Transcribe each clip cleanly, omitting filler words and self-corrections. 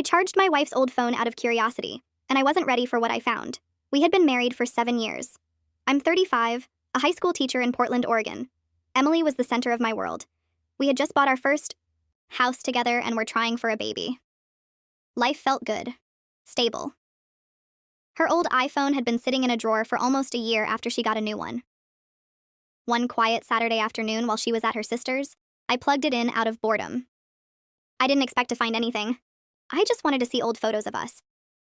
I charged my wife's old phone out of curiosity, and I wasn't ready for what I found. We had been married for 7 years. I'm 35, a high school teacher in Portland, Oregon. Emily was the center of my world. We had just bought our first house together and were trying for a baby. Life felt good. Stable. Her old iPhone had been sitting in a drawer for almost a year after she got a new one. One quiet Saturday afternoon while she was at her sister's, I plugged it in out of boredom. I didn't expect to find anything. I just wanted to see old photos of us.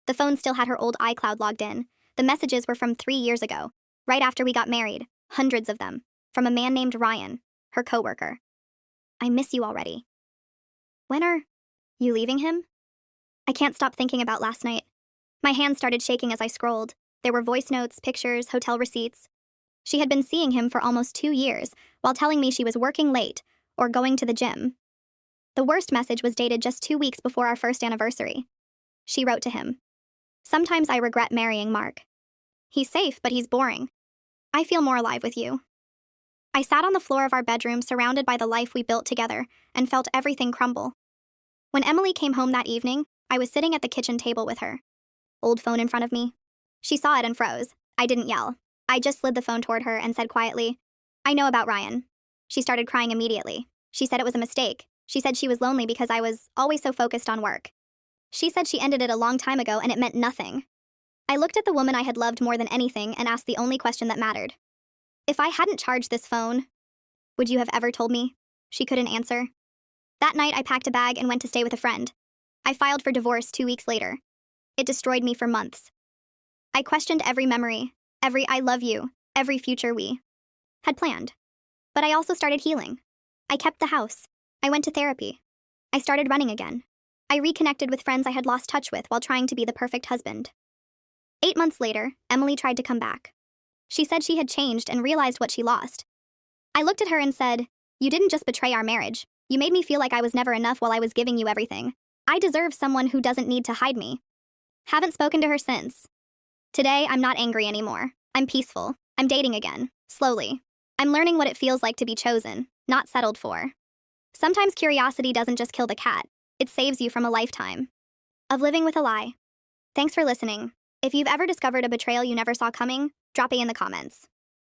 The phone still had her old iCloud logged in. The messages were from 3 years ago, right after we got married, hundreds of them, from a man named Ryan, her coworker. I miss you already. When are you leaving him? I can't stop thinking about last night. My hands started shaking as I scrolled. There were voice notes, pictures, hotel receipts. She had been seeing him for almost 2 years, while telling me she was working late or going to the gym. The worst message was dated just 2 weeks before our first anniversary. She wrote to him, "Sometimes I regret marrying Mark. He's safe, but he's boring. I feel more alive with you." I sat on the floor of our bedroom surrounded by the life we built together and felt everything crumble. When Emily came home that evening, I was sitting at the kitchen table with her. Old phone in front of me. She saw it and froze. I didn't yell. I just slid the phone toward her and said quietly, "I know about Ryan." She started crying immediately. She said it was a mistake. She said she was lonely because I was always so focused on work. She said she ended it a long time ago and it meant nothing. I looked at the woman I had loved more than anything and asked the only question that mattered. "If I hadn't charged this phone, would you have ever told me?" She couldn't answer. That night, I packed a bag and went to stay with a friend. I filed for divorce 2 weeks later. It destroyed me for months. I questioned every memory, every "I love you," every future we had planned. But I also started healing. I kept the house. I went to therapy. I started running again. I reconnected with friends I had lost touch with while trying to be the perfect husband. 8 months later, Emily tried to come back. She said she had changed and realized what she lost. I looked at her and said, "You didn't just betray our marriage. You made me feel like I was never enough while I was giving you everything. I deserve someone who doesn't need to hide me." Haven't spoken to her since. Today, I'm not angry anymore. I'm peaceful. I'm dating again. Slowly. I'm learning what it feels like to be chosen, not settled for. Sometimes curiosity doesn't just kill the cat. It saves you from a lifetime of living with a lie. Thanks for listening. If you've ever discovered a betrayal you never saw coming, drop it in the comments.